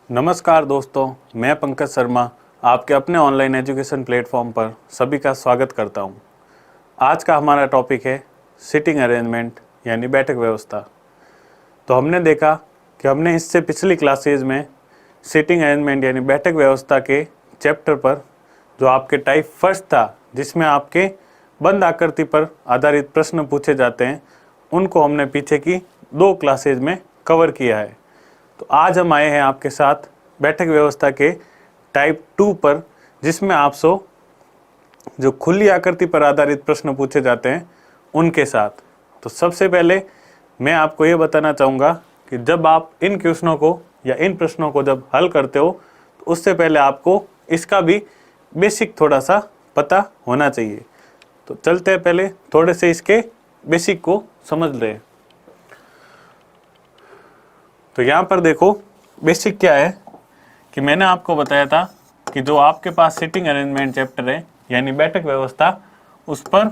नमस्कार दोस्तों, मैं पंकज शर्मा आपके अपने ऑनलाइन एजुकेशन प्लेटफॉर्म पर सभी का स्वागत करता हूं। आज का हमारा टॉपिक है सिटिंग अरेंजमेंट यानी बैठक व्यवस्था। तो हमने देखा कि हमने इससे पिछली क्लासेज में सिटिंग अरेंजमेंट यानी बैठक व्यवस्था के चैप्टर पर जो आपके टाइप फर्स्ट था, जिसमें आपके बंद आकृति पर आधारित प्रश्न पूछे जाते हैं, उनको हमने पीछे की 2 क्लासेज में कवर किया है। तो आज हम आए हैं आपके साथ बैठक व्यवस्था के टाइप 2 पर, जिसमें आपसे जो खुली आकृति पर आधारित प्रश्न पूछे जाते हैं उनके साथ। तो सबसे पहले मैं आपको ये बताना चाहूँगा कि जब आप इन क्वेश्चनों को या इन प्रश्नों को जब हल करते हो तो उससे पहले आपको इसका भी बेसिक थोड़ा सा पता होना चाहिए। तो चलते हैं, पहले थोड़े से इसके बेसिक को समझ लें। तो यहाँ पर देखो बेसिक क्या है कि मैंने आपको बताया था कि जो आपके पास सिटिंग अरेंजमेंट चैप्टर है यानी बैठक व्यवस्था, उस पर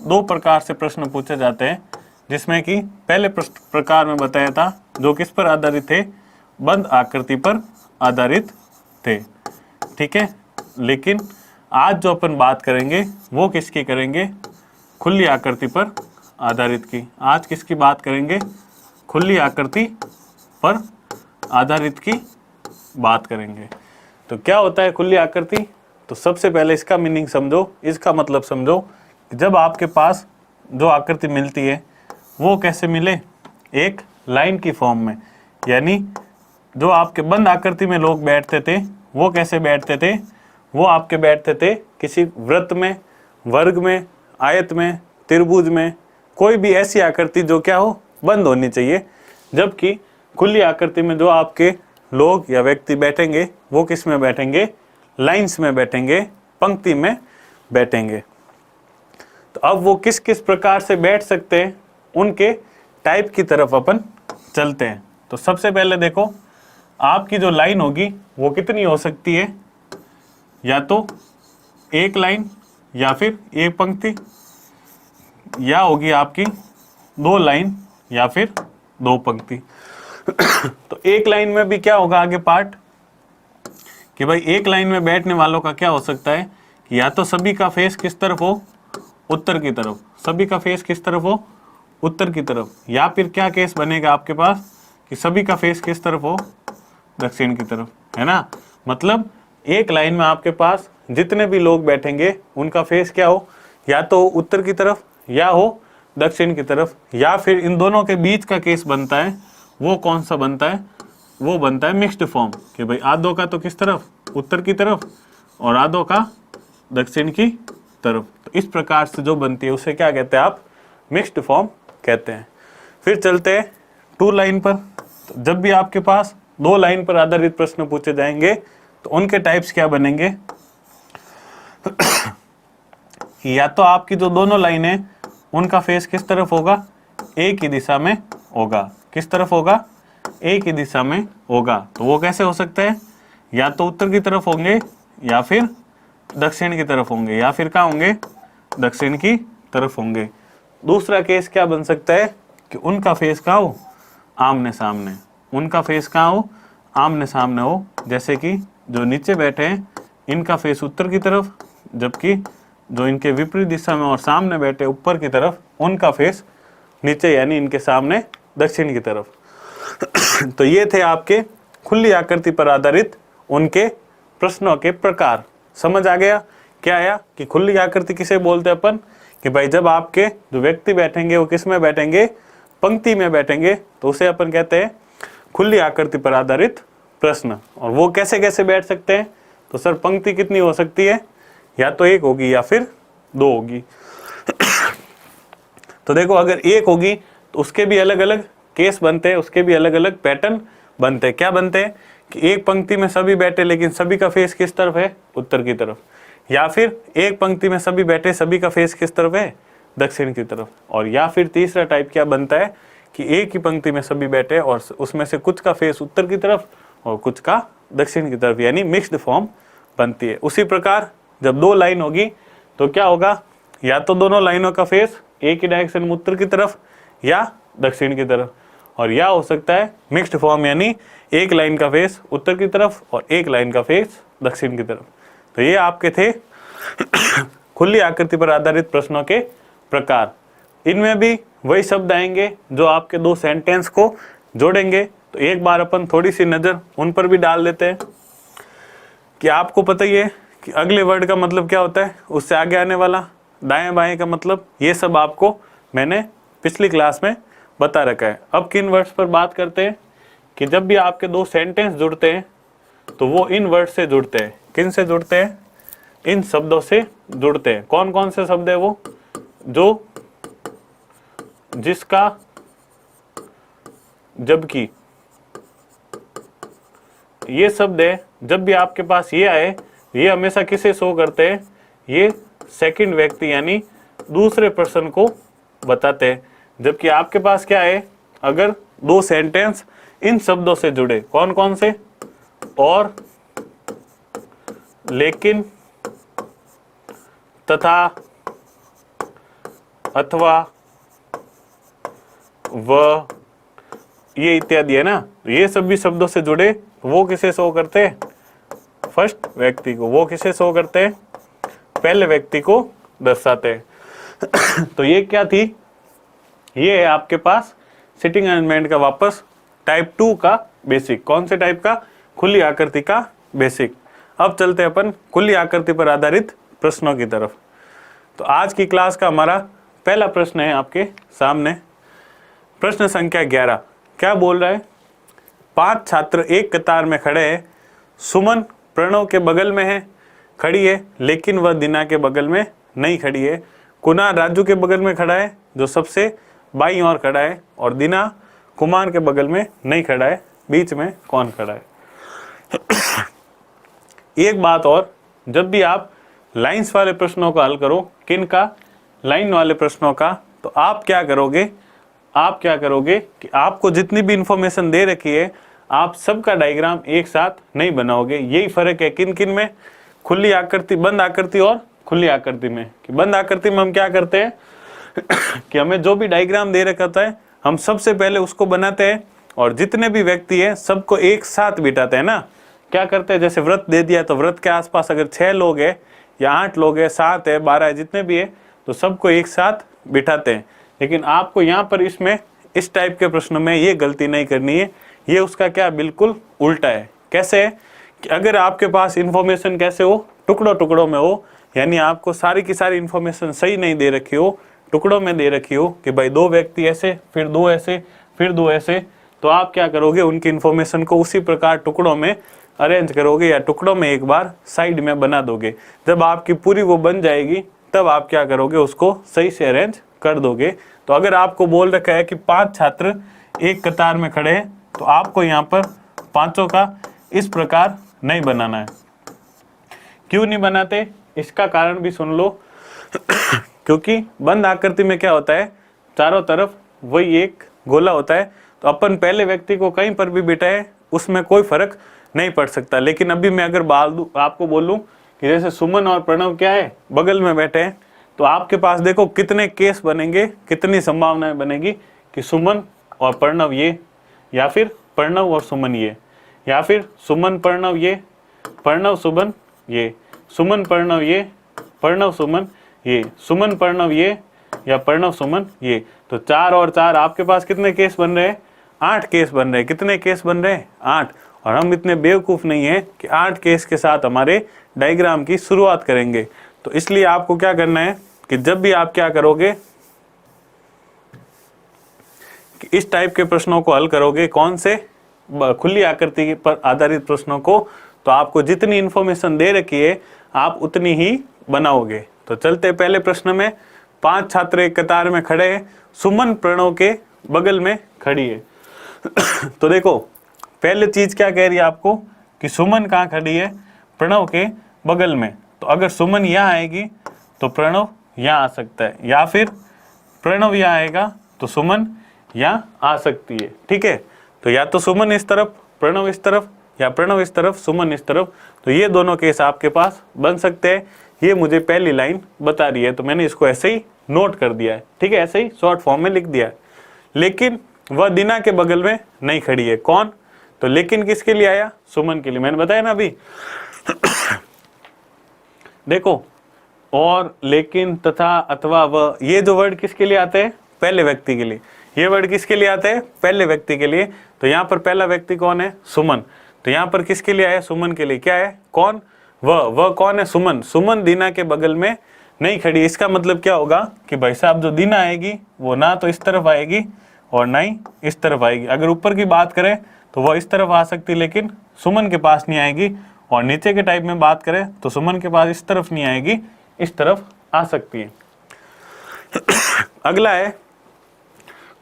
2 प्रकार से प्रश्न पूछे जाते हैं, जिसमें कि पहले प्रकार में बताया था जो किस पर आधारित थे, बंद आकृति पर आधारित थे। ठीक है, लेकिन आज जो अपन बात करेंगे वो किसकी करेंगे, खुली आकृति पर आधारित की। आज किसकी बात करेंगे, खुली आकृति पर आधारित की बात करेंगे। तो क्या होता है खुली आकृति? तो सबसे पहले इसका मीनिंग समझो, इसका मतलब समझो कि जब आपके पास जो आकृति मिलती है वो कैसे मिले, एक लाइन की फॉर्म में। यानी जो आपके बंद आकृति में लोग बैठते थे वो कैसे बैठते थे, वो आपके बैठते थे किसी वृत्त में, वर्ग में, आयत में, त्रिभुज में, कोई भी ऐसी आकृति जो क्या हो, बंद होनी चाहिए। जबकि खुली आकृति में जो आपके लोग या व्यक्ति बैठेंगे वो किस में बैठेंगे, लाइंस में बैठेंगे, पंक्ति में बैठेंगे। तो अब वो किस किस प्रकार से बैठ सकते हैं, उनके टाइप की तरफ अपन चलते हैं। तो सबसे पहले देखो, आपकी जो लाइन होगी वो कितनी हो सकती है, या तो एक लाइन या फिर एक पंक्ति, या होगी आपकी 2 लाइन या फिर 2 पंक्ति। तो एक लाइन में भी क्या होगा आगे पार्ट कि भाई एक लाइन में बैठने वालों का क्या हो सकता है कि या तो सभी का फेस किस तरफ हो, उत्तर की तरफ, सभी का फेस किस तरफ हो, उत्तर की तरफ, या फिर क्या केस बनेगा आपके पास कि सभी का फेस किस तरफ हो, दक्षिण की तरफ, है ना। मतलब एक लाइन में आपके पास जितने भी लोग बैठेंगे उनका फेस क्या हो, या तो उत्तर की तरफ या हो दक्षिण की तरफ, या फिर इन दोनों के बीच का केस बनता है। वो कौन सा बनता है, वो बनता है मिक्स्ड फॉर्म कि भाई आधों का तो किस तरफ, उत्तर की तरफ, और आधों का दक्षिण की तरफ। तो इस प्रकार से जो बनती है उसे क्या कहते हैं आप, मिक्स्ड फॉर्म कहते हैं। फिर चलते हैं 2 लाइन पर। तो जब भी आपके पास 2 लाइन पर आधारित प्रश्न पूछे जाएंगे तो उनके टाइप्स क्या बनेंगे या तो आपकी जो दोनों लाइन है उनका फेस किस तरफ होगा, एक ही दिशा में होगा। किस तरफ होगा, एक ही दिशा में होगा। तो वो कैसे हो सकता है, या तो उत्तर की तरफ होंगे या फिर दक्षिण की तरफ होंगे, या फिर कहाँ होंगे, दक्षिण की तरफ होंगे। दूसरा केस क्या बन सकता है कि उनका फेस कहाँ हो, आमने सामने, उनका फेस कहाँ हो, आमने सामने हो। जैसे कि जो नीचे बैठे हैं इनका फेस उत्तर की तरफ, जबकि जो इनके विपरीत दिशा में और सामने बैठे ऊपर की तरफ, उनका फेस नीचे यानी इनके सामने दक्षिण की तरफ। तो ये थे आपके खुली आकृति पर आधारित उनके प्रश्नों के प्रकार। समझ आ गया क्या आया कि खुली आकृति किसे बोलते हैं अपन, कि भाई जब आपके जो व्यक्ति बैठेंगे वो किस में बैठेंगे, पंक्ति में बैठेंगे, तो उसे अपन कहते हैं खुली आकृति पर आधारित प्रश्न। और वो कैसे कैसे बैठ सकते हैं, तो सर पंक्ति कितनी हो सकती है, या तो 1 होगी या फिर 2 होगी। तो देखो अगर 1 होगी तो उसके भी अलग अलग केस बनते हैं, उसके भी अलग अलग पैटर्न बनते हैं। क्या बनते हैं कि एक पंक्ति में सभी बैठे लेकिन सभी का फेस किस तरफ है, उत्तर की तरफ, या फिर एक पंक्ति में सभी बैठे सभी का फेस किस तरफ है, दक्षिण की तरफ। और या फिर तीसरा टाइप क्या बनता है कि एक ही पंक्ति में सभी बैठे और उसमें से कुछ का फेस उत्तर की तरफ और कुछ का दक्षिण की तरफ, यानी मिक्स्ड फॉर्म बनती है। उसी प्रकार जब 2 लाइन होगी तो क्या होगा, या तो दोनों लाइनों का फेस एक ही डायरेक्शन में उत्तर की तरफ या दक्षिण की तरफ, और या हो सकता है मिक्स्ड फॉर्म, यानी एक लाइन का फेस उत्तर की तरफ और एक लाइन का फेस दक्षिण की तरफ। तो ये आपके थे खुली आकृति पर आधारित प्रश्नों के प्रकार। इनमें भी वही शब्द आएंगे जो आपके दो सेंटेंस को जोड़ेंगे। तो एक बार अपन थोड़ी सी नज़र उन पर भी डाल देते हैं कि आपको पता ही है कि अगले वर्ड का मतलब क्या होता है, उससे आगे आने वाला, दाएं बाएं का मतलब, ये सब आपको मैंने पिछली क्लास में बता रखा है। अब किन वर्ड्स पर बात करते हैं कि जब भी आपके दो सेंटेंस जुड़ते हैं तो वो इन वर्ड से जुड़ते हैं। किन से जुड़ते हैं? इन शब्दों से जुड़ते हैं। कौन कौन से शब्द है वो? जो, जिसका, जबकि, ये शब्द है। जब भी आपके पास ये आए, ये हमेशा किसे शो करते हैं? ये सेकंड व्यक्ति यानी दूसरे पर्सन को बताते हैं। जबकि आपके पास क्या है, अगर दो सेंटेंस इन शब्दों से जुड़े, कौन कौन से? और, लेकिन, तथा, अथवा, व, ये इत्यादि है ना, ये सभी शब्दों से जुड़े, वो किसे शो करते हैं? फर्स्ट व्यक्ति को। वो किसे शो करते हैं? पहले व्यक्ति को दर्शाते हैं। तो ये क्या थी? ये है आपके पास सिटिंग अरेंजमेंट का वापस टाइप 2 का बेसिक। कौन से टाइप का? खुली आकृति का बेसिक। अब चलते हैं अपन खुली आकृति पर आधारित प्रश्नों की तरफ। तो आज की क्लास का हमारा पहला प्रश्न है आपके सामने, प्रश्न संख्या 11। क्या बोल रहा है? 5 छात्र एक कतार में खड़े हैं। सुमन प्रणव के बगल में है, खड़ी है, लेकिन वह दीना के बगल में नहीं खड़ी है। कुणाल राजू के बगल में खड़ा है, जो सबसे बाईं ओर खड़ा है, और दीना कुमार के बगल में नहीं खड़ा है। बीच में कौन खड़ा है? एक बात और, जब भी आप लाइंस वाले प्रश्नों का हल करो, किन का? लाइन वाले प्रश्नों का, तो आप क्या करोगे? आप क्या करोगे कि आपको जितनी भी इंफॉर्मेशन दे रखी है, आप सबका डायग्राम एक साथ नहीं बनाओगे। यही फर्क है किन किन में? खुली आकृति, बंद आकृति और खुली आकृति में। कि बंद आकृति में हम क्या करते हैं कि हमें जो भी डायग्राम दे रखा है, हम सबसे पहले उसको बनाते हैं, और जितने भी व्यक्ति हैं सबको एक साथ बिठाते हैं ना। क्या करते हैं, जैसे व्रत दे दिया तो व्रत के आसपास अगर 6 लोग हैं या 8 लोग हैं, 7 है, 12 है, जितने भी है, तो सबको एक साथ बिठाते हैं। लेकिन आपको यहाँ पर इसमें इस टाइप के प्रश्न में ये गलती नहीं करनी है। ये उसका क्या बिल्कुल उल्टा है। कैसे है कि अगर आपके पास इंफॉर्मेशन कैसे हो, टुकड़ों टुकड़ों में हो, यानी आपको सारी की सारी इंफॉर्मेशन सही नहीं दे रखी हो, टुकड़ों में दे रखी हो कि भाई 2 व्यक्ति ऐसे, फिर 2 ऐसे, फिर 2 ऐसे, तो आप क्या करोगे? उनकी इंफॉर्मेशन को उसी प्रकार टुकड़ों में अरेंज करोगे, या टुकड़ों में एक बार साइड में बना दोगे। जब आपकी पूरी वो बन जाएगी, तब आप क्या करोगे? उसको सही से अरेंज कर दोगे। तो अगर आपको बोल रखा है कि 5 छात्र एक कतार में खड़े हैं, तो आपको यहाँ पर पांचों का इस प्रकार नहीं बनाना है। क्यों नहीं बनाते? इसका कारण भी सुन लो। क्योंकि बंद आकृति में क्या होता है, चारों तरफ वही एक गोला होता है, तो अपन पहले व्यक्ति को कहीं पर भी बिठाए उसमें कोई फर्क नहीं पड़ सकता। लेकिन अभी मैं अगर आपको बोलूं कि जैसे सुमन और प्रणव क्या है, बगल में बैठे हैं, तो आपके पास देखो कितने केस बनेंगे, कितनी संभावनाएं बनेगी कि सुमन और प्रणव ये, या फिर प्रणव और सुमन ये, या फिर सुमन प्रणव ये, प्रणव सुमन ये, सुमन प्रणव ये, प्रणव सुमन ये, सुमन प्रणव ये, या प्रणव सुमन ये। तो 4 और 4 आपके पास कितने केस बन रहे हैं? 8 केस बन रहे हैं। कितने केस बन रहे हैं? 8। और हम इतने बेवकूफ़ नहीं है कि 8 केस के साथ हमारे डायग्राम की शुरुआत करेंगे। तो इसलिए आपको क्या करना है कि जब भी आप क्या करोगे कि इस टाइप के प्रश्नों को हल करोगे, कौन से? खुली आकृति पर आधारित प्रश्नों को, तो आपको जितनी इंफॉर्मेशन दे रखी है आप उतनी ही बनाओगे। तो चलते पहले प्रश्न में। 5 छात्र एक कतार में खड़े हैं, सुमन प्रणव के बगल में खड़ी है। तो देखो पहले चीज क्या कह रही है आपको कि सुमन कहाँ खड़ी है? प्रणव के बगल में। तो अगर सुमन यहाँ आएगी तो प्रणव यहाँ आ सकता है, या फिर प्रणव यहाँ आएगा तो सुमन यहाँ आ सकती है। ठीक है, तो या तो सुमन इस तरफ, प्रणव इस तरफ, या प्रणव इस तरफ, सुमन इस तरफ। तो ये दोनों केस आपके पास बन सकते हैं। ये मुझे पहली लाइन बता रही है, तो मैंने इसको ऐसे ही नोट कर दिया है। ठीक है, ऐसे ही शॉर्ट फॉर्म में लिख दिया है। लेकिन वह दीना के बगल में नहीं खड़ी है। कौन? तो लेकिन किसके लिए आया? सुमन के लिए। मैंने बताया ना अभी देखो, और, लेकिन, तथा, अथवा, वह, ये जो वर्ड किसके लिए आते हैं? पहले व्यक्ति के लिए। ये वर्ड किसके लिए आते हैं? पहले व्यक्ति के लिए। तो यहाँ पर पहला व्यक्ति कौन है? सुमन। तो यहाँ पर किसके लिए आया? सुमन के लिए। क्या है? कौन? वह कौन है? सुमन। सुमन दीना के बगल में नहीं खड़ी। इसका मतलब क्या होगा कि भाई साहब जो दीना आएगी वो ना तो इस तरफ आएगी और ना ही इस तरफ आएगी। अगर ऊपर की बात करें तो वह इस तरफ आ सकती है लेकिन सुमन के पास नहीं आएगी, और नीचे के टाइप में बात करें तो सुमन के पास इस तरफ नहीं आएगी, इस तरफ आ सकती है। अगला है,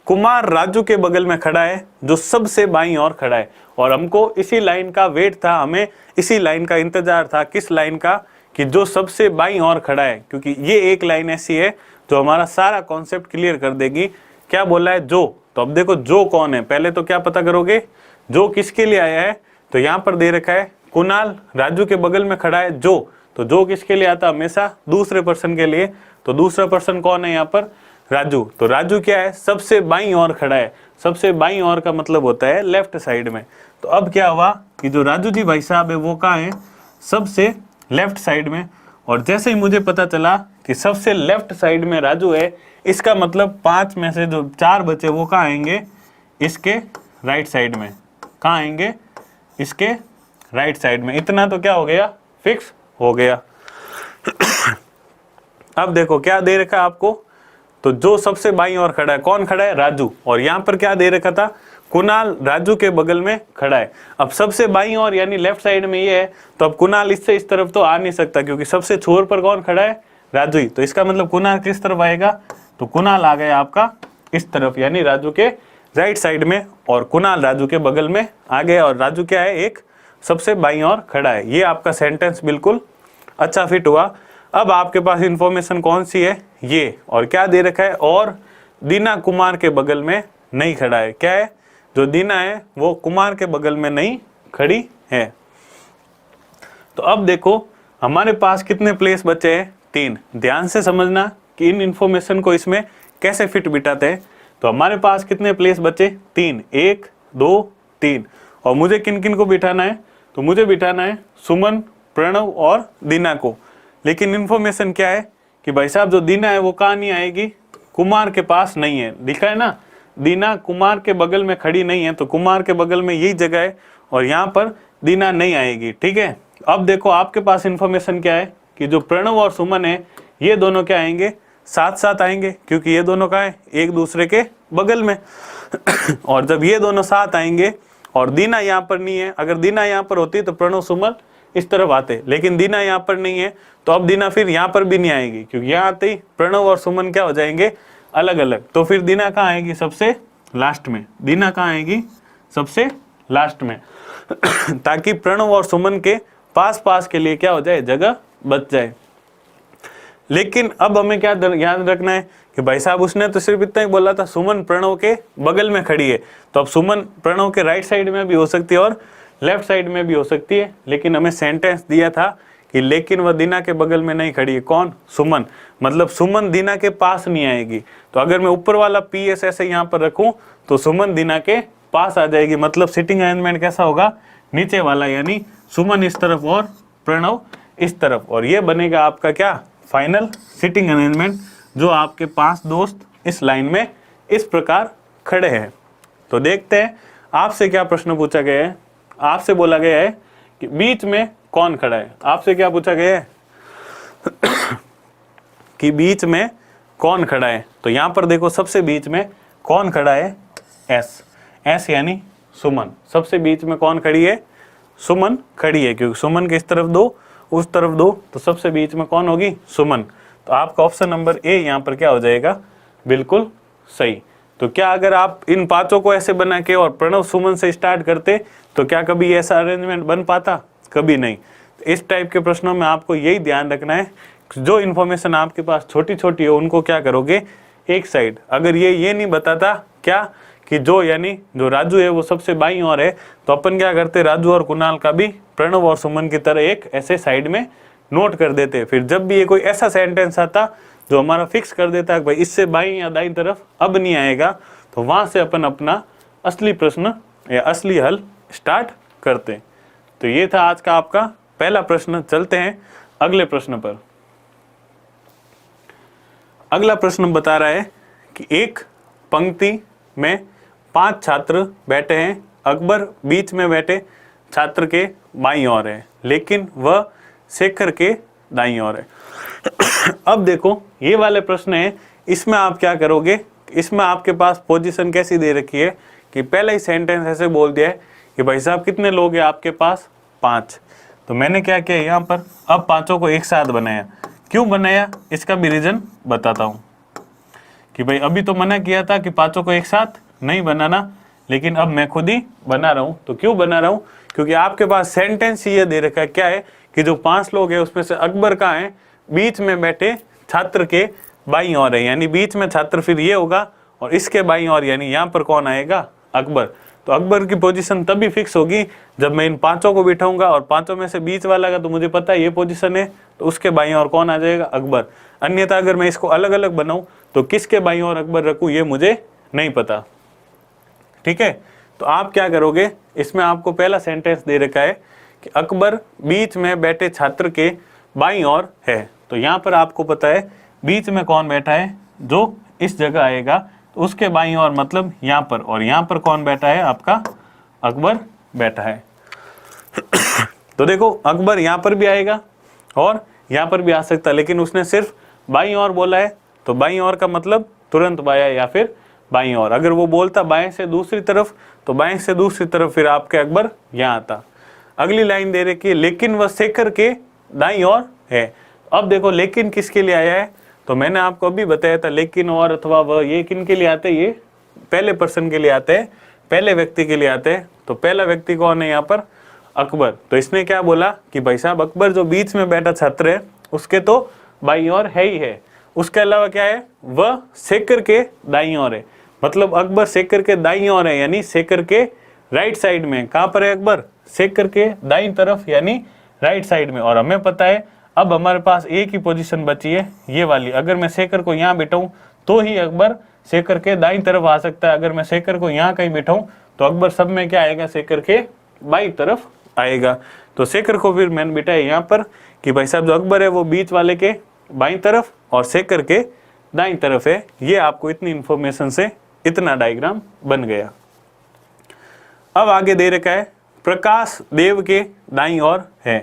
कुमार राजू के बगल में खड़ा है जो सबसे बाईं ओर खड़ा है। और हमको इसी लाइन का वेट था, हमें इसी लाइन का इंतजार था। किस लाइन का? कि जो सबसे बाईं ओर खड़ा है, क्योंकि ये एक लाइन ऐसी है जो हमारा सारा कॉन्सेप्ट क्लियर कर देगी। क्या बोला है? जो। तो अब देखो जो कौन है, पहले तो क्या पता करोगे? जो किसके लिए आया है? तो यहाँ पर दे रखा है कुणाल राजू के बगल में खड़ा है जो। तो जो किसके लिए आता? हमेशा दूसरे पर्सन के लिए। तो दूसरा पर्सन कौन है यहाँ पर? राजू। तो राजू क्या है? सबसे बाईं ओर खड़ा है। सबसे बाईं ओर का मतलब होता है लेफ्ट साइड में। तो अब क्या हुआ कि जो राजू जी भाई साहब है वो कहाँ है? सबसे लेफ्ट साइड में। और जैसे ही मुझे पता चला कि सबसे लेफ्ट साइड में राजू है, इसका मतलब 5 में से जो 4 बचे वो कहाँ आएंगे? इसके राइट साइड में। कहाँ आएंगे? इसके राइट साइड में। इतना तो क्या हो गया? फिक्स हो गया। अब देखो क्या दे रखा है आपको? तो जो सबसे बाईं ओर खड़ा है, कौन खड़ा है? राजू। और यहाँ पर क्या दे रखा था? कुणाल राजू के बगल में खड़ा है। अब सबसे बाईं ओर यानी लेफ्ट साइड में ये है, तो अब कुणाल इससे इस तरफ तो आ नहीं सकता क्योंकि सबसे छोर पर कौन खड़ा है? राजू ही। तो इसका मतलब कुणाल किस तरफ आएगा? तो कुणाल आ गया आपका इस तरफ, यानी राजू के राइट साइड में, और कुणाल राजू के बगल में आ गया। और राजू क्या है? एक सबसे बाईं ओर खड़ा है। ये आपका सेंटेंस बिल्कुल अच्छा फिट हुआ। अब आपके पास इंफॉर्मेशन कौन सी है? ये। और क्या दे रखा है? और दीना कुमार के बगल में नहीं खड़ा है। क्या है? जो दीना है वो कुमार के बगल में नहीं खड़ी है। तो अब देखो हमारे पास कितने प्लेस बचे हैं? 3। ध्यान से समझना कि इन इंफॉर्मेशन को इसमें कैसे फिट बिठाते हैं। तो हमारे पास कितने प्लेस बचे? 3। 1 2 3। और मुझे किन किन को बिठाना है? तो मुझे बिठाना है सुमन, प्रणव और दीना को। लेकिन इंफॉर्मेशन क्या है कि भाई साहब जो दीना है वो कहाँ नहीं आएगी? कुमार के पास नहीं है। लिखा है ना, दीना कुमार के बगल में खड़ी नहीं है। तो कुमार के बगल में यही जगह है और यहाँ पर दीना नहीं आएगी। ठीक है। अब देखो आपके पास इंफॉर्मेशन क्या है कि जो प्रणव और सुमन है ये दोनों क्या आएंगे? साथ साथ आएंगे, क्योंकि ये दोनों का है एक दूसरे के बगल में। और जब ये दोनों साथ आएंगे और दीना यहाँ पर नहीं है, अगर दीना यहाँ पर होती तो प्रणव सुमन इस तरफ आते, लेकिन दीना यहाँ पर नहीं है तो अब दीना फिर यहाँ पर भी नहीं आएगी, क्योंकि यहाँ आते ही प्रणव और सुमन क्या हो जाएंगे? अलग अलग। तो फिर दीना कहाँ आएगी? सबसे लास्ट में। दीना कहाँ आएगी? सबसे लास्ट में। ताकि प्रणव और सुमन के पास पास के लिए क्या हो जाए? जगह बच जाए। लेकिन अब हमें क्या याद रखना है कि भाई साहब उसने तो सिर्फ इतना ही बोला था सुमन प्रणव के बगल में खड़ी है। तो अब सुमन प्रणव के राइट साइड में भी हो सकती है और लेफ्ट साइड में भी हो सकती है। लेकिन हमें सेंटेंस दिया था कि लेकिन वह दीना के बगल में नहीं खड़ी है। कौन? सुमन। मतलब सुमन दीना के पास नहीं आएगी। तो अगर मैं ऊपर वाला PS ऐसे यहाँ पर रखूं तो सुमन दीना के पास आ जाएगी। मतलब सिटिंग अरेंजमेंट कैसा होगा? नीचे वाला, यानी सुमन इस तरफ और प्रणव इस तरफ। और ये बनेगा आपका क्या? फाइनल सिटिंग अरेंजमेंट, जो आपके 5 दोस्त इस लाइन में इस प्रकार खड़े हैं। तो देखते हैं आपसे क्या प्रश्न पूछा गया है। आपसे बोला गया है कि बीच में कौन खड़ा है। आपसे क्या पूछा गया है? कि बीच में कौन खड़ा है। तो यहाँ पर देखो सबसे बीच में कौन खड़ा है? S यानी सुमन। सबसे बीच में कौन खड़ी है? सुमन खड़ी है, क्योंकि सुमन के इस तरफ 2 उस तरफ 2, तो सबसे बीच में कौन होगी? सुमन। तो आपका ऑप्शन नंबर A यहाँ पर क्या हो जाएगा? बिल्कुल सही। तो क्या अगर आप इन 5 को ऐसे बना के और प्रणव सुमन से स्टार्ट करते तो क्या कभी ऐसा अरेंजमेंट बन पाता? कभी नहीं। तो इस टाइप के प्रश्नों में आपको यही ध्यान रखना है, जो इन्फॉर्मेशन आपके पास छोटी छोटी है उनको क्या करोगे? एक साइड। अगर ये नहीं बताता क्या कि जो यानी जो राजू है वो सबसे बाईं ओर है, तो अपन क्या करते? राजू और कुणाल का भी प्रणव और सुमन की तरह एक ऐसे साइड में नोट कर देते। फिर जब भी ये कोई ऐसा सेंटेंस आता जो हमारा फिक्स कर देता है भाई इससे बाईं या दाईं तरफ अब नहीं आएगा, तो वहां से अपन अपना असली प्रश्न या असली हल स्टार्ट करते हैं। तो ये था आज का आपका पहला प्रश्न। चलते हैं अगले प्रश्न पर। अगला प्रश्न बता रहा है कि एक पंक्ति में 5 छात्र बैठे हैं, अकबर बीच में बैठे छात्र के बाईं ओर है, लेकिन वह शेखर के दाईं ओर है। अब देखो ये वाले प्रश्न है, इसमें आप क्या करोगे, इसमें आपके पास पोजीशन कैसी दे रखी है कि पहले ही सेंटेंस ऐसे बोल दिया है कि भाई साहब कितने लोग हैं आपके पास, 5। तो मैंने क्या किया यहाँ पर, अब पांचों को एक साथ बनाया। क्यों बनाया इसका भी रीजन बताता हूँ कि भाई अभी तो मना किया था कि पांचों को एक साथ नहीं बनाना, लेकिन अब मैं खुद ही बना रहा हूँ। तो क्यों बना रहा हूँ, क्योंकि आपके पास सेंटेंस ये दे रखा है क्या है कि जो 5 लोग हैं उसमें से अकबर का है बीच में बैठे छात्र के बाईं ओर है, यानी बीच में छात्र फिर ये होगा और इसके बाईं ओर, यानी यहाँ पर कौन आएगा, अकबर। तो अकबर की पोजीशन तभी फिक्स होगी जब मैं इन पांचों को बिठाऊंगा और पांचों में से बीच वाला का तो मुझे पता है ये पोजीशन है, तो उसके बाईं ओर कौन आ जाएगा, अकबर। अन्यथा अगर मैं इसको अलग अलग बनाऊं तो किसके बाईं ओर अकबर रखूं ये मुझे नहीं पता। ठीक है, तो आप क्या करोगे, इसमें आपको पहला सेंटेंस दे रखा है कि अकबर बीच में बैठे छात्र के बाईं ओर है। तो यहाँ पर आपको पता है बीच में कौन बैठा है, जो इस जगह आएगा, तो उसके बाईं ओर मतलब यहाँ पर, और यहाँ पर कौन बैठा है, आपका अकबर बैठा है। तो देखो अकबर यहाँ पर भी आएगा और यहाँ पर भी आ सकता है, लेकिन उसने सिर्फ बाईं ओर बोला है, तो बाईं ओर का मतलब तुरंत बायां या फिर बाईं ओर। अगर वो बोलता बाएं से दूसरी तरफ, तो बाएं से दूसरी तरफ फिर आपके अकबर यहाँ आता। अगली लाइन दे रखी है, लेकिन वह शेखर के दाईं ओर है। अब देखो लेकिन किसके लिए आया है, तो मैंने आपको अभी बताया था लेकिन और अथवा वह ये किन के लिए आते हैं, ये पहले पर्सन के लिए आते हैं, पहले व्यक्ति के लिए आते हैं। तो पहला व्यक्ति कौन है यहाँ पर, अकबर। तो इसने क्या बोला कि भाई साहब अकबर जो बीच में बैठा छात्र है उसके तो बाईं ओर है ही है, उसके अलावा क्या है, वह शेखर के दाईं ओर है। मतलब अकबर शेखर के दाईं ओर है, यानी शेखर के राइट साइड में। कहाँ पर है अकबर, शेखर के दाईं तरफ यानी राइट साइड में। और हमें पता है अब हमारे पास एक ही पोजीशन बची है ये वाली, अगर मैं शेखर को यहाँ बिठाऊं तो ही अकबर शेखर के दाईं तरफ आ सकता है। अगर मैं शेखर को यहाँ कहीं बिठाऊं तो अकबर सब में क्या आएगा, शेखर के बाईं तरफ आएगा। तो शेखर को फिर मैंने बिठाया यहाँ पर कि भाई साहब जो अकबर है वो बीच वाले के बाईं तरफ और शेखर के दाईं तरफ है। ये आपको इतनी इंफॉर्मेशन से इतना डायग्राम बन गया। अब आगे दे रखा है प्रकाश देव के दाईं ओर है।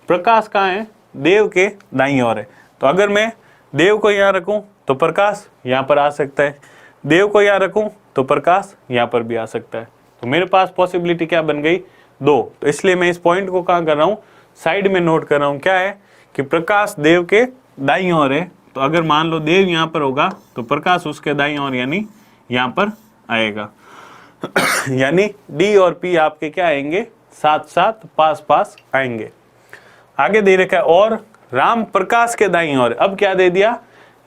प्रकाश कहाँ है, देव के दाईं ओर है। तो अगर मैं देव को यहाँ रखूं तो प्रकाश यहाँ पर आ सकता है, देव को यहाँ रखूं तो प्रकाश यहाँ पर भी आ सकता है। तो मेरे पास पॉसिबिलिटी क्या बन गई, 2। तो इसलिए मैं इस पॉइंट को कहाँ कर रहा हूँ, साइड में नोट कर रहा हूँ। क्या है कि प्रकाश देव के दाईं ओर है। तो अगर मान लो देव यहाँ पर होगा तो प्रकाश उसके दाईं ओर यानी यहाँ पर आएगा। यानी डी और पी आपके क्या आएंगे, साथ साथ पास पास आएंगे। आगे दे रखा है और राम प्रकाश के दाईं ओर। अब क्या दे दिया,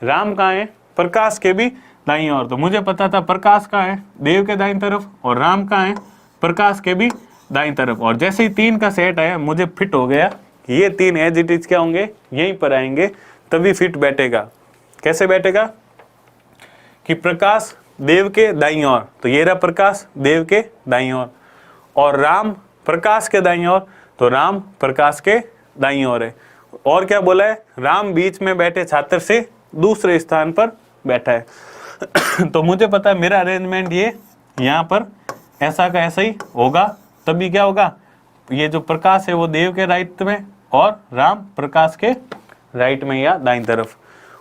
राम कहाँ है, प्रकाश के भी दाईं ओर। तो मुझे पता था प्रकाश कहाँ है, देव के दाईं तरफ, और राम कहाँ है, प्रकाश के भी दाईं तरफ। और जैसे ही 3 का सेट आया मुझे फिट हो गया कि ये 3 एज इट इज क्या होंगे, यहीं पर आएंगे, तभी फिट बैठेगा। कैसे बैठेगा कि प्रकाश देव के दाईं ओर, तो ये रहा प्रकाश देव के दाईं ओर, और राम प्रकाश के दाईं ओर, तो राम प्रकाश के दाईं ओर है। और क्या बोला है, राम बीच में बैठे छात्र से दूसरे स्थान पर बैठा है। तो मुझे पता है मेरा अरेंजमेंट ये यहाँ पर ऐसा का ऐसा ही होगा। तभी क्या होगा, ये जो प्रकाश है वो देव के राइट में और राम प्रकाश के राइट में या दाईं तरफ।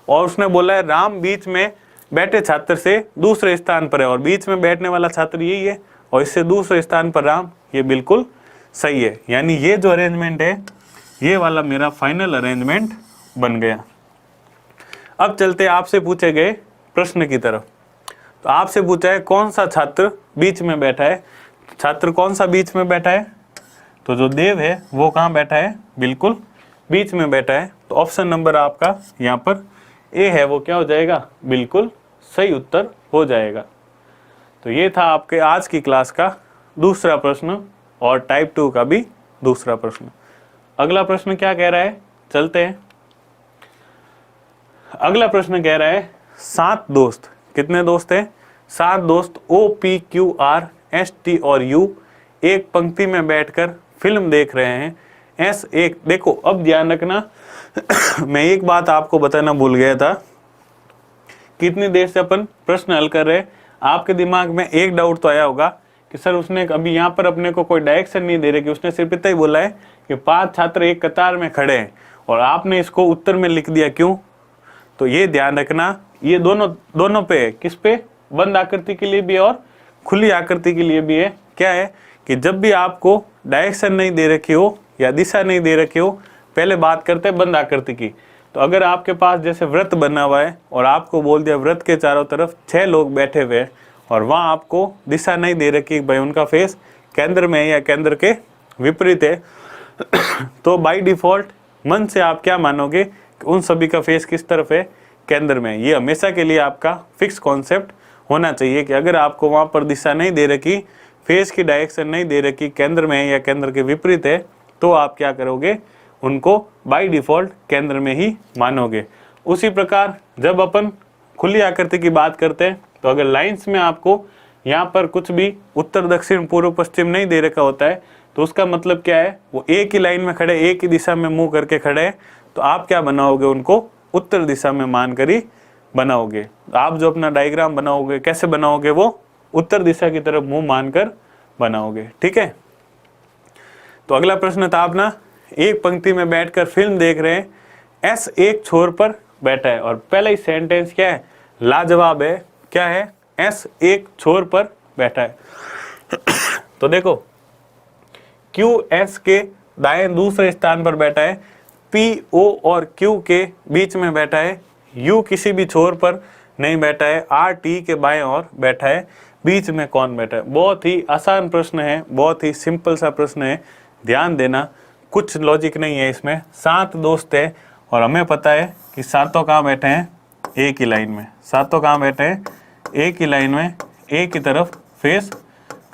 और उसने बोला है राम बीच में बैठे छात्र से दूसरे स्थान पर है, और बीच में बैठने वाला छात्र यही है, और इससे दूसरे स्थान पर राम, ये बिल्कुल सही है। यानी ये जो अरेंजमेंट है ये वाला मेरा फाइनल अरेंजमेंट बन गया। अब चलते आपसे पूछे गए प्रश्न की तरफ। तो आपसे पूछा है कौन सा छात्र बीच में बैठा है। छात्र कौन सा बीच में बैठा है, तो जो देव है वो कहाँ बैठा है, बिल्कुल बीच में बैठा है। तो ऑप्शन नंबर आपका यहाँ पर ए है, वो क्या हो जाएगा, बिल्कुल सही उत्तर हो जाएगा। तो ये था आपके आज की क्लास का दूसरा प्रश्न और टाइप 2 का भी दूसरा प्रश्न। अगला प्रश्न क्या कह रहा है, चलते हैं। अगला प्रश्न कह रहा है 7 दोस्त, कितने दोस्त हैं, सात दोस्त O, P, Q, R, S, T और U एक पंक्ति में बैठकर फिल्म देख रहे हैं। S एक, देखो अब ध्यान रखना मैं एक बात आपको बताना भूल गया था, कितनी देर से अपन प्रश्न हल कर रहे हैं। आपके दिमाग में एक डाउट तो आया होगा कि सर उसने अभी यहाँ पर अपने को कोई डायरेक्शन नहीं दे रहे, कि उसने सिर्फ इतना ही बोला है कि 5 छात्र एक कतार में खड़े हैं और आपने इसको उत्तर में लिख दिया, क्यों? तो ये ध्यान रखना, ये दोनों पे है। किस पे? बंद आकृति के लिए भी और खुली आकृति के लिए भी है। क्या है कि जब भी आपको डायरेक्शन नहीं दे रखी हो या दिशा नहीं दे रखी हो, पहले बात करते हैं बंद आकृति की। तो अगर आपके पास जैसे वृत्त बना हुआ है और आपको बोल दिया वृत्त के चारों तरफ 6 लोग बैठे हुए हैं और वहाँ आपको दिशा नहीं दे रखी भाई उनका फेस केंद्र में है या केंद्र के विपरीत है, तो बाय डिफॉल्ट मन से आप क्या मानोगे कि उन सभी का फेस किस तरफ है? केंद्र में। ये हमेशा के लिए आपका फिक्स कॉन्सेप्ट होना चाहिए कि अगर आपको वहाँ पर दिशा नहीं दे रखी, फेस की डायरेक्शन नहीं दे रखी, केंद्र में है या केंद्र के विपरीत है, तो आप क्या करोगे? उनको बाय डिफॉल्ट केंद्र में ही मानोगे। उसी प्रकार जब अपन खुली आकृति की बात करते हैं तो अगर लाइंस में आपको यहाँ पर कुछ भी उत्तर दक्षिण पूर्व पश्चिम नहीं दे रखा होता है, तो उसका मतलब क्या है? वो एक ही लाइन में खड़े, एक ही दिशा में मुंह करके खड़े हैं, तो आप क्या बनाओगे? उनको उत्तर दिशा में मानकर ही बनाओगे। आप जो अपना डायग्राम बनाओगे कैसे बनाओगे? वो उत्तर दिशा की तरफ मुंह मानकर बनाओगे। ठीक है, तो अगला प्रश्न था अपना, एक पंक्ति में बैठकर फिल्म देख रहे हैं, एस एक छोर पर बैठा है। और पहला ही सेंटेंस क्या है? लाजवाब है। क्या है? एस एक छोर पर बैठा है। तो देखो, क्यू एस के दाएं दूसरे स्थान पर बैठा है, पी ओ और क्यू के बीच में बैठा है, यू किसी भी छोर पर नहीं बैठा है, आर टी के बाएं ओर बैठा है, बीच में कौन बैठा है? बहुत ही आसान प्रश्न है, बहुत ही सिंपल सा प्रश्न है। ध्यान देना, कुछ लॉजिक नहीं है इसमें। 7 दोस्त है और हमें पता है कि सातों कहाँ बैठे हैं? एक ही लाइन में। सातों कहाँ बैठे हैं? एक ही लाइन में, एक ही तरफ फेस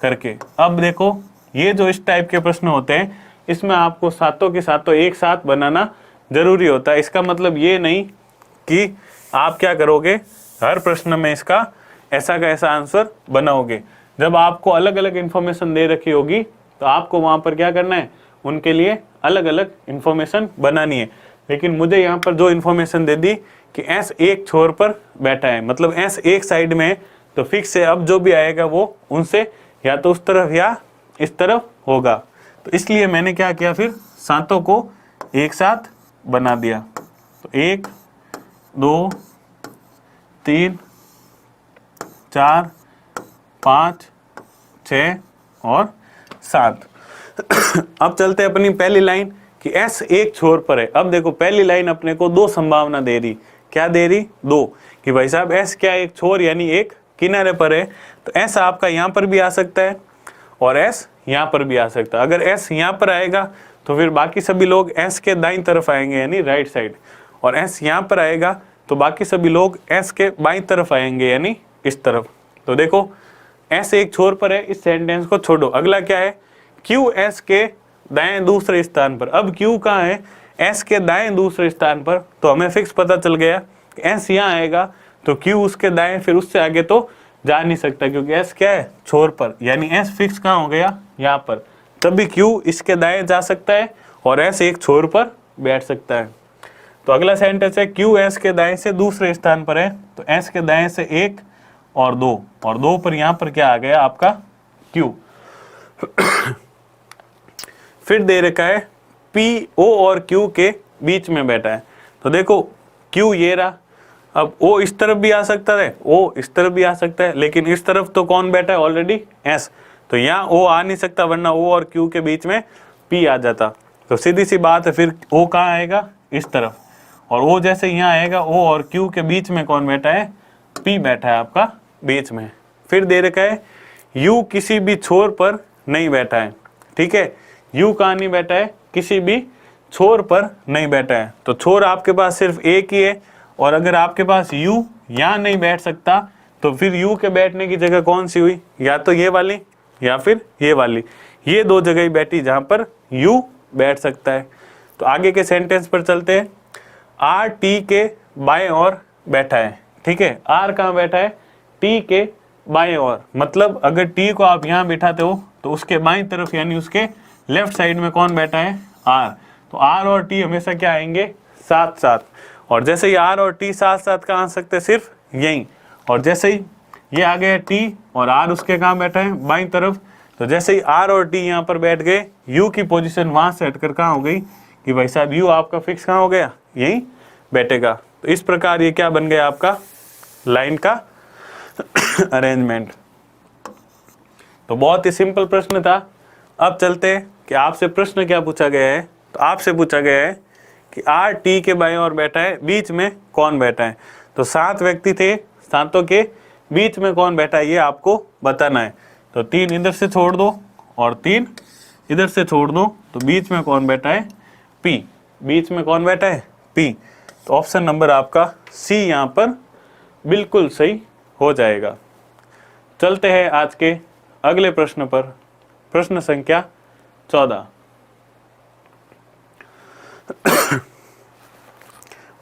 करके। अब देखो, ये जो इस टाइप के प्रश्न होते हैं, इसमें आपको सातों के सातों एक साथ बनाना जरूरी होता है। इसका मतलब ये नहीं कि आप क्या करोगे, हर प्रश्न में इसका ऐसा का ऐसा आंसर बनाओगे। जब आपको अलग अलग इन्फॉर्मेशन दे रखी होगी तो आपको वहाँ पर क्या करना है? उनके लिए अलग अलग इन्फॉर्मेशन बनानी है। लेकिन मुझे यहाँ पर जो इन्फॉर्मेशन दे दी कि एस एक छोर पर बैठा है, मतलब एस एक साइड में है, तो फिक्स है, अब जो भी आएगा वो उनसे या तो उस तरफ या इस तरफ होगा। तो इसलिए मैंने क्या किया, फिर सातों को एक साथ बना दिया। तो 1 2 3 4 5 6 और 7। अब चलते हैं अपनी पहली लाइन कि S एक छोर पर है। अब देखो, पहली लाइन अपने को 2 संभावना दे रही। क्या दे रही? 2, कि भाई साहब S क्या एक छोर यानी एक किनारे पर है, तो S आपका यहाँ पर भी आ सकता है और S यहाँ पर भी आ सकता है। अगर S यहाँ पर आएगा तो फिर बाकी सभी लोग S के दाईं तरफ आएंगे यानी राइट साइड, और S यहाँ पर आएगा तो बाकी सभी लोग S के बाईं तरफ आएंगे यानी इस तरफ। तो देखो, S एक छोर पर है, इस सेंटेंस को छोड़ो। अगला क्या है? Q S के दाएं दूसरे स्थान पर। अब Q कहाँ है? S के दाएं दूसरे स्थान पर। तो हमें फिक्स पता चल गया कि S यहाँ आएगा तो Q उसके दाएं, फिर उससे आगे तो जा नहीं सकता क्योंकि S क्या है? छोर पर, यानी S फिक्स कहाँ हो गया? यहाँ पर। तभी Q इसके दाएं जा सकता है और S एक छोर पर बैठ सकता है। तो अगला सेंटेंस है, Q S के दाएं से दूसरे स्थान पर है, तो S के दाएं से 1 और 2, और 2 पर यहाँ पर क्या आ गया आपका? Q। फिर दे रखा है P O और Q के बीच में बैठा है। तो देखो, Q ये रहा, अब O इस तरफ भी आ सकता है, O इस तरफ भी आ सकता है, लेकिन इस तरफ तो कौन बैठा है ऑलरेडी? S। तो यहाँ O आ नहीं सकता, वरना O और Q के बीच में P आ जाता। तो सीधी सी बात है, फिर O कहाँ आएगा? इस तरफ, और O जैसे यहाँ आएगा, O और Q के बीच में कौन बैठा है? P बैठा है आपका बीच में। फिर दे रखा है U किसी भी छोर पर नहीं बैठा है। ठीक है, U कहाँ नहीं बैठा है? किसी भी छोर पर नहीं बैठा है। तो छोर आपके पास सिर्फ एक ही है, और अगर आपके पास U यहाँ नहीं बैठ सकता तो फिर U के बैठने की जगह कौन सी हुई? या तो ये वाली या फिर ये वाली। ये 2 जगह ही बैठी जहाँ पर U बैठ सकता है। तो आगे के सेंटेंस पर चलते हैं। R T के बाएं ओर बैठा है। ठीक है, R कहाँ बैठा है? T के बाएं ओर, मतलब अगर टी को आप यहाँ बिठाते हो तो उसके बाईं तरफ यानी उसके लेफ्ट साइड में कौन बैठा है, आर। तो आर और टी हमेशा क्या आएंगे, साथ साथ। और जैसे ही आर और टी साथ साथ कहाँ आ सकते हैं, सिर्फ यहीं। और जैसे ही ये आ गया टी और आर उसके कहाँ बैठा है, बाईं तरफ। तो जैसे ही आर और टी यहाँ पर बैठ गए, यू की पोजीशन वहाँ से हटकर कहाँ हो गई कि भाई साहब यू आपका फिक्स कहाँ हो गया, यहीं बैठेगा। तो इस प्रकार ये क्या बन गया आपका, लाइन का अरेंजमेंट। तो बहुत ही सिंपल प्रश्न था। अब चलते हैं कि आपसे प्रश्न क्या पूछा गया है। तो आपसे पूछा गया है कि आर टी के बाएं ओर बैठा है, बीच में कौन बैठा है। तो 7 व्यक्ति थे, 7 के बीच में कौन बैठा है ये आपको बताना है। तो 3 इधर से छोड़ दो और 3 इधर से छोड़ दो, तो बीच में कौन बैठा है, पी। बीच में कौन बैठा है, पी। तो ऑप्शन नंबर आपका सी यहाँ पर बिल्कुल सही हो जाएगा। चलते हैं आज के अगले प्रश्न पर, प्रश्न संख्या 14।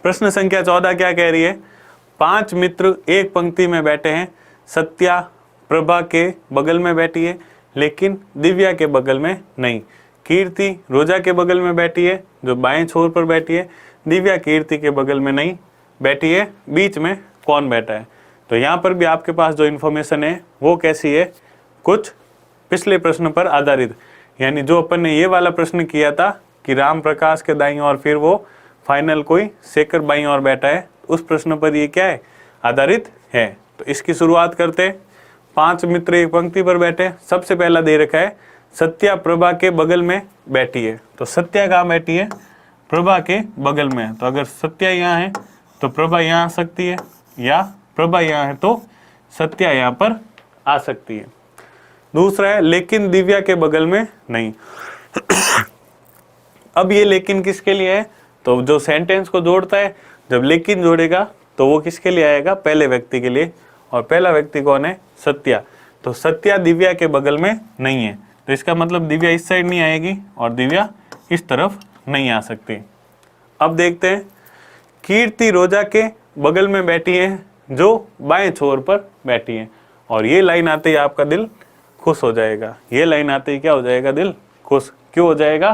प्रश्न संख्या 14 क्या कह रही है, 5 मित्र एक पंक्ति में बैठे हैं। सत्या प्रभा के बगल में बैठी है लेकिन दिव्या के बगल में नहीं। कीर्ति रोजा के बगल में बैठी है, जो बाएं छोर पर बैठी है। दिव्या कीर्ति के बगल में नहीं बैठी है। बीच में कौन बैठा है। तो यहाँ पर भी आपके पास जो इन्फॉर्मेशन है वो कैसी है, कुछ पिछले प्रश्न पर आधारित। यानी जो अपन ने ये वाला प्रश्न किया था कि राम प्रकाश के दाईं और फिर वो फाइनल कोई शेखर बाईं और बैठा है, उस प्रश्न पर ये क्या है, आधारित है। तो इसकी शुरुआत करते हैं। 5 मित्र एक पंक्ति पर बैठे। सबसे पहला दे रखा है सत्या प्रभा के बगल में बैठी है। तो सत्या कहाँ बैठी है, प्रभा के बगल में। तो अगर सत्या यहाँ है तो प्रभा यहाँ आ सकती है, या प्रभा यहाँ है तो सत्या यहाँ पर आ सकती है। दूसरा है लेकिन दिव्या के बगल में नहीं। अब ये लेकिन किसके लिए है, तो जो सेंटेंस को जोड़ता है जब लेकिन जोड़ेगा तो वो किसके लिए आएगा, पहले व्यक्ति के लिए। और पहला व्यक्ति कौन है, सत्या। तो सत्या दिव्या के बगल में नहीं है, तो इसका मतलब दिव्या इस साइड नहीं आएगी और दिव्या इस तरफ नहीं आ सकती। अब देखते हैं, कीर्ति रोजा के बगल में बैठी है, जो बाएं छोर पर बैठी है। और ये लाइन आते ही आपका दिल खुश हो जाएगा। ये लाइन आते ही क्या हो जाएगा, दिल खुश। क्यों हो जाएगा,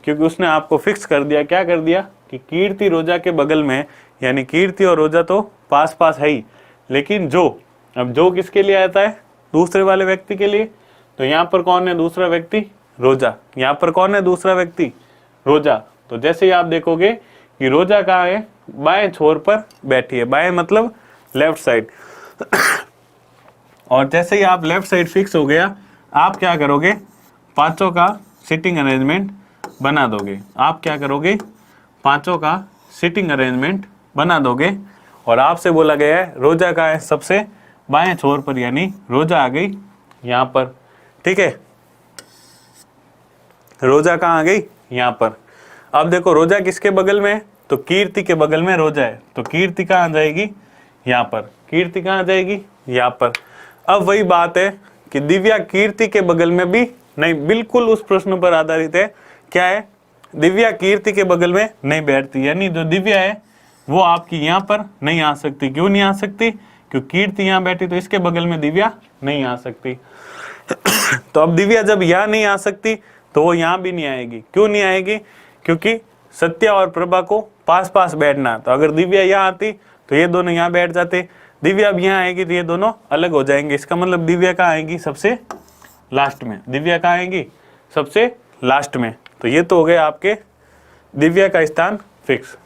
क्योंकि उसने आपको फिक्स कर दिया, क्या कर दिया कि कीर्ति रोजा के बगल में, यानी कीर्ति और रोजा तो पास पास है ही, लेकिन अब जो किसके लिए आता है, दूसरे वाले व्यक्ति के लिए। तो यहाँ पर कौन है दूसरा व्यक्ति, रोजा। यहाँ पर कौन है दूसरा व्यक्ति, रोजा। तो जैसे ही आप देखोगे कि रोजा कहाँ है, बाएं छोर पर बैठी है। बाएं मतलब लेफ्ट साइड। और जैसे ही आप लेफ्ट साइड फिक्स हो गया, आप क्या करोगे, पांचों का सिटिंग अरेंजमेंट बना दोगे। आप क्या करोगे, पांचों का सिटिंग अरेंजमेंट बना दोगे। और आपसे बोला गया है रोजा का है सबसे बाएं छोर पर, यानी रोजा आ गई यहाँ पर। ठीक है, रोजा कहाँ आ गई, यहाँ पर। अब देखो रोजा किसके बगल में है, तो कीर्ति के बगल में रोजा है। तो कीर्ति कहाँ आ जाएगी, यहाँ पर। कीर्ति कहाँ आ जाएगी, यहाँ पर। अब वही बात है कि दिव्या कीर्ति के बगल में भी नहीं, बिल्कुल उस प्रश्न पर आधारित है। क्या है, दिव्या कीर्ति के बगल में नहीं बैठती, यानी जो दिव्या है वो आपकी यहाँ पर नहीं आ सकती। क्यों नहीं आ सकती, क्योंकि कीर्ति यहाँ बैठी तो इसके बगल में दिव्या नहीं आ सकती। तो अब दिव्या जब यहाँ नहीं आ सकती तो वो यहाँ भी नहीं आएगी। क्यों नहीं आएगी, क्योंकि सत्या और प्रभा को पास पास बैठना। तो अगर दिव्या यहाँ आती तो ये दोनों यहाँ बैठ जाते। दिव्या अब यहाँ आएगी तो ये दोनों अलग हो जाएंगे। इसका मतलब दिव्या कहाँ आएगी, सबसे लास्ट में। दिव्या कहाँ आएगी, सबसे लास्ट में। तो ये तो हो गए आपके दिव्या का स्थान फिक्स।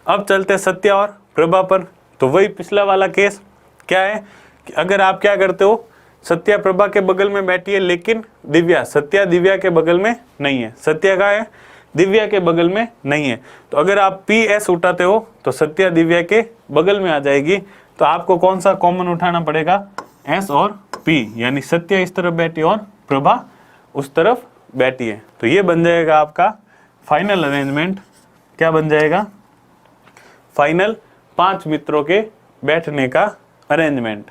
अब चलते सत्या और प्रभा पर। तो वही पिछला वाला केस क्या है कि अगर आप क्या करते हो, सत्या प्रभा के बगल में बैठी है लेकिन दिव्या, सत्या दिव्या के बगल में नहीं है। सत्या कहाँ है, दिव्या के बगल में नहीं है। तो अगर आप पी एस उठाते हो तो सत्या दिव्या के बगल में आ जाएगी। तो आपको कौन सा कॉमन उठाना पड़ेगा, एस और पी, यानी सत्या इस तरफ बैठी और प्रभा उस तरफ बैठी है। तो ये बन जाएगा आपका फाइनल अरेंजमेंट। क्या बन जाएगा, फाइनल 5 मित्रों के बैठने का अरेंजमेंट।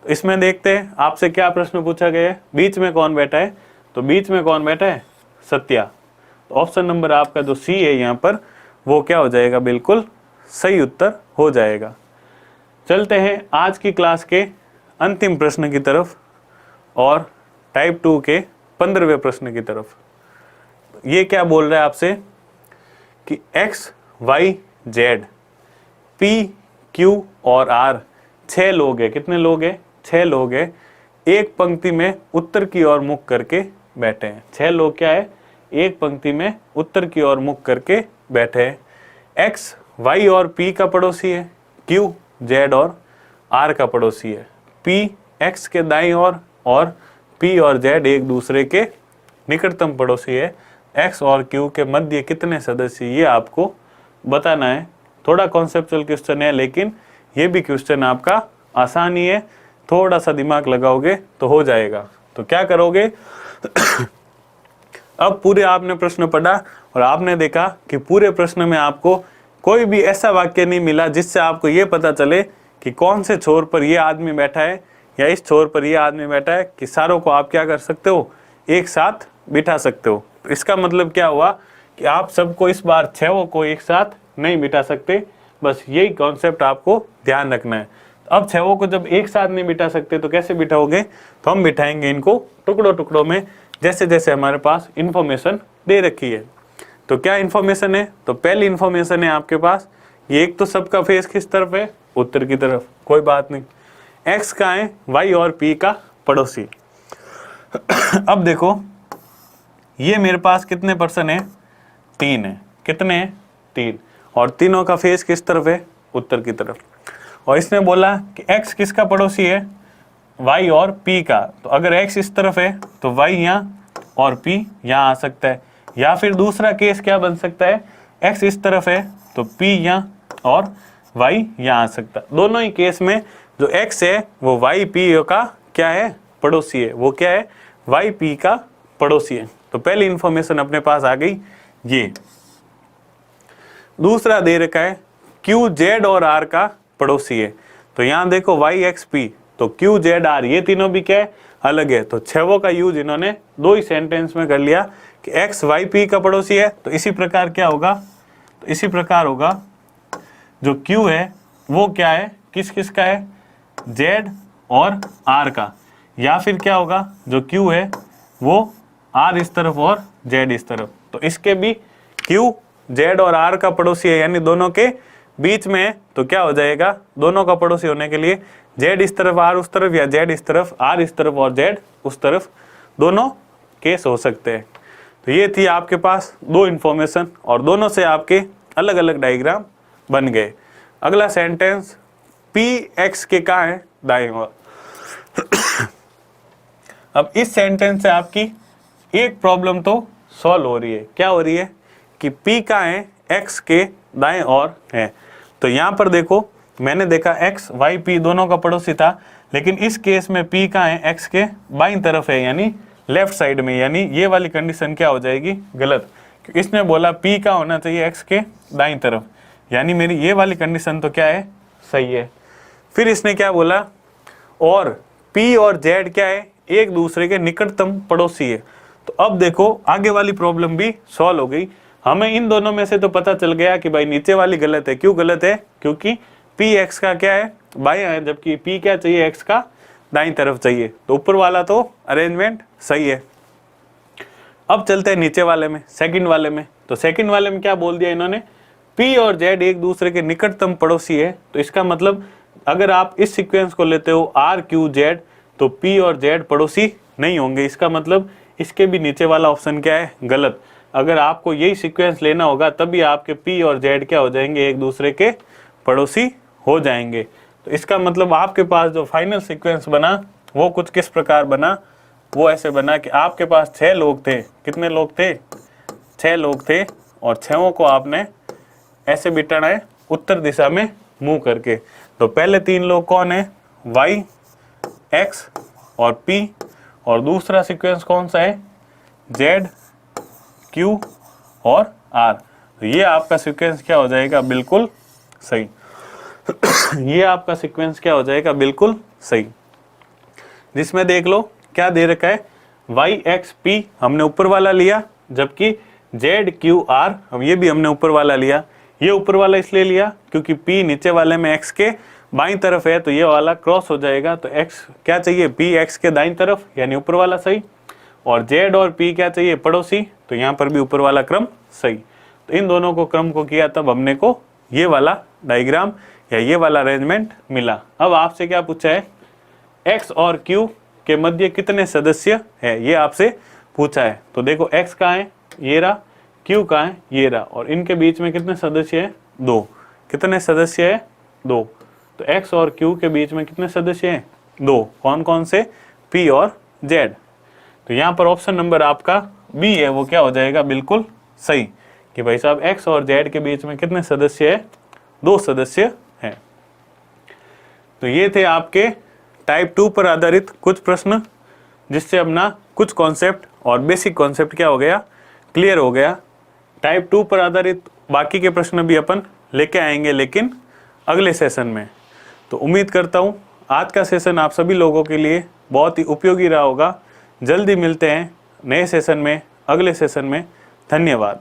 तो इसमें देखते हैं आपसे क्या प्रश्न पूछा गया है, बीच में कौन बैठा है। तो बीच में कौन बैठा है, सत्या। तो ऑप्शन नंबर आपका जो सी है यहाँ पर, वो क्या हो जाएगा, बिल्कुल सही उत्तर हो जाएगा। चलते हैं आज की क्लास के अंतिम प्रश्न की तरफ और टाइप 2 के 15वें प्रश्न की तरफ। ये क्या बोल रहा है आपसे कि x, y, z, p, q और r 6 लोग हैं। कितने लोग हैं? 6 लोग हैं। एक पंक्ति में उत्तर की ओर मुख करके बैठे हैं। 6 लोग क्या है? एक पंक्ति में उत्तर की ओर मुख करके बैठे हैं। x, y और p का पड़ोसी है, q, z और r का पड़ोसी है। p x के दाईं ओर और p और z एक दूसरे के निकटतम पड़ोसी है। x और q के मध्य कितने सदस्य, ये आपको बताना है। थोड़ा कॉन्सेप्चुअल क्वेश्चन है, लेकिन ये भी क्वेश्चन आपका आसान ही है। थोड़ा सा दिमाग लगाओगे तो हो जाएगा। तो क्या करोगे? अब पूरे आपने प्रश्न पढ़ा और आपने देखा कि पूरे प्रश्न में आपको कोई भी ऐसा वाक्य नहीं मिला जिससे आपको ये पता चले कि कौन से छोर पर ये आदमी बैठा है या इस छोर पर ये आदमी बैठा है, कि सारों को आप क्या कर सकते हो? एक साथ बिठा सकते हो। तो इसका मतलब क्या हुआ कि आप सबको इस बार 6 को एक साथ नहीं बिठा सकते। बस यही कॉन्सेप्ट आपको ध्यान रखना है। अब 6 को जब एक साथ नहीं बिठा सकते तो कैसे बिठाओगे? तो हम बिठाएंगे इनको टुकड़ों टुकड़ों में, जैसे जैसे हमारे पास इंफॉर्मेशन दे रखी है। तो क्या इंफॉर्मेशन है? तो पहली इंफॉर्मेशन है आपके पास, ये एक तो सबका फेस किस तरफ है? उत्तर की तरफ। कोई बात नहीं। x का है, y और p का पड़ोसी। अब देखो ये मेरे पास कितने पर्सन है? 3 है। कितने हैं? 3। और तीनों का फेस किस तरफ है? उत्तर की तरफ। और इसने बोला कि x किसका पड़ोसी है? y और p का। तो अगर x इस तरफ है तो y यहाँ और p यहाँ आ सकता है। या फिर दूसरा केस क्या बन सकता है? x इस तरफ है तो p यहाँ और y यहाँ आ सकता है। दोनों ही केस में जो x है वो y p का क्या है? पड़ोसी है। वो क्या है? y p का पड़ोसी है। तो पहली इंफॉर्मेशन अपने पास आ गई ये। दूसरा दे रखा है q, z और r का पड़ोसी है। तो यहाँ देखो y, x, p, तो q, z, r ये तीनों भी क्या है? अलग है। तो 6 का यूज इन्होंने 2 ही सेंटेंस में कर लिया कि x, y, p का पड़ोसी है। तो इसी प्रकार क्या होगा? तो इसी प्रकार होगा जो q है वो क्या है? किस किस का है? z और r का। या फिर क्या होगा? जो q है वो r इस तरफ और z इस तरफ। तो इसके भी q, z और r का पड़ोसी है, यानी दोनों के बीच में है। तो क्या हो जाएगा? दोनों का पड़ोसी होने के लिए z इस तरफ, r उस तरफ, या z इस तरफ, r इस तरफ और z उस तरफ, दोनों केस हो सकते हैं। तो ये थी आपके पास 2 इंफॉर्मेशन और दोनों से आपके अलग अलग डायग्राम बन गए। अगला सेंटेंस, p x के कहाँ है? दाएं ओर। अब इस सेंटेंस से आपकी एक प्रॉब्लम तो सॉल्व हो रही है। क्या हो रही है? कि p का है x के दाएं ओर है। तो यहाँ पर देखो, मैंने देखा x, y, p दोनों का पड़ोसी था, लेकिन इस केस में p का है x के बाईं तरफ है, यानी लेफ्ट साइड में। यानी ये वाली कंडीशन क्या हो जाएगी? गलत। क्योंकि इसने बोला p का होना चाहिए x के दाईं तरफ, यानी मेरी ये वाली कंडीशन तो क्या है? सही है। फिर इसने क्या बोला? और p और z क्या है? एक दूसरे के निकटतम पड़ोसी है। तो अब देखो आगे वाली प्रॉब्लम भी सॉल्व हो गई। हमें इन दोनों में से तो पता चल गया कि भाई नीचे वाली गलत है। क्यों गलत है? क्योंकि p x का क्या है? बायां है, जबकि p क्या चाहिए? x का दाईं तरफ चाहिए। तो ऊपर वाला तो अरेंजमेंट सही है। अब चलते हैं नीचे वाले में, सेकंड वाले में। तो सेकंड वाले में क्या बोल दिया इन्होंने? p और z एक दूसरे के निकटतम पड़ोसी है। तो इसका मतलब अगर आप इस सीक्वेंस को लेते हो r, q, z, तो p और z पड़ोसी नहीं होंगे। इसका मतलब इसके भी नीचे वाला ऑप्शन क्या है? गलत। अगर आपको यही सीक्वेंस लेना होगा तभी आपके p और z क्या हो जाएंगे? एक दूसरे के पड़ोसी हो जाएंगे। तो इसका मतलब आपके पास जो फाइनल सीक्वेंस बना वो कुछ किस प्रकार बना? वो ऐसे बना कि आपके पास 6 लोग थे। कितने लोग थे? 6 लोग थे। और 6 को आपने ऐसे बिठाना है उत्तर दिशा में मुंह करके। तो पहले 3 लोग कौन है? y, x और p। और दूसरा सीक्वेंस कौन सा है? z, q और r। तो ये आपका सीक्वेंस क्या हो जाएगा? बिल्कुल सही। ये आपका सीक्वेंस क्या हो जाएगा? बिल्कुल सही। जिसमें देख लो क्या दे रखा है? y, x, p हमने ऊपर वाला लिया, जबकि z, q, r हम ये भी हमने ऊपर वाला लिया। ये ऊपर वाला इसलिए लिया क्योंकि p नीचे वाले में x के बाईं तरफ है तो ये वाला क्रॉस हो जाएगा, तो x क्या चाहिए, p x के दाईं तरफ यानी ऊपर वाला सही, और z और p क्या चाहिए, पड़ोसी, तो यहाँ पर भी ऊपर वाला क्रम सही। तो इन दोनों को क्रम को किया तब हमने को ये वाला डायग्राम या ये वाला अरेंजमेंट मिला। अब आपसे क्या पूछा है, x और q के मध्य कितने सदस्य है, ये आपसे पूछा है। तो देखो x कहाँ है, ये रहा, q कहाँ है, ये रहा, और इनके बीच में कितने सदस्य है, 2। कितने सदस्य है, 2। तो x और q के बीच में कितने सदस्य हैं, 2। कौन कौन से, p और z। तो यहाँ पर ऑप्शन नंबर आपका बी है, वो क्या हो जाएगा, बिल्कुल सही, कि भाई साहब x और z के बीच में कितने सदस्य है, 2 सदस्य हैं। तो ये थे आपके टाइप 2 पर आधारित कुछ प्रश्न, जिससे अपना कुछ कॉन्सेप्ट और बेसिक कॉन्सेप्ट क्या हो गया, क्लियर हो गया। टाइप 2 पर आधारित बाकी के प्रश्न भी अपन लेके आएंगे, लेकिन अगले सेशन में। तो उम्मीद करता हूँ आज का सेशन आप सभी लोगों के लिए बहुत ही उपयोगी रहा होगा। जल्दी मिलते हैं नए सेशन में, अगले सेशन में। धन्यवाद।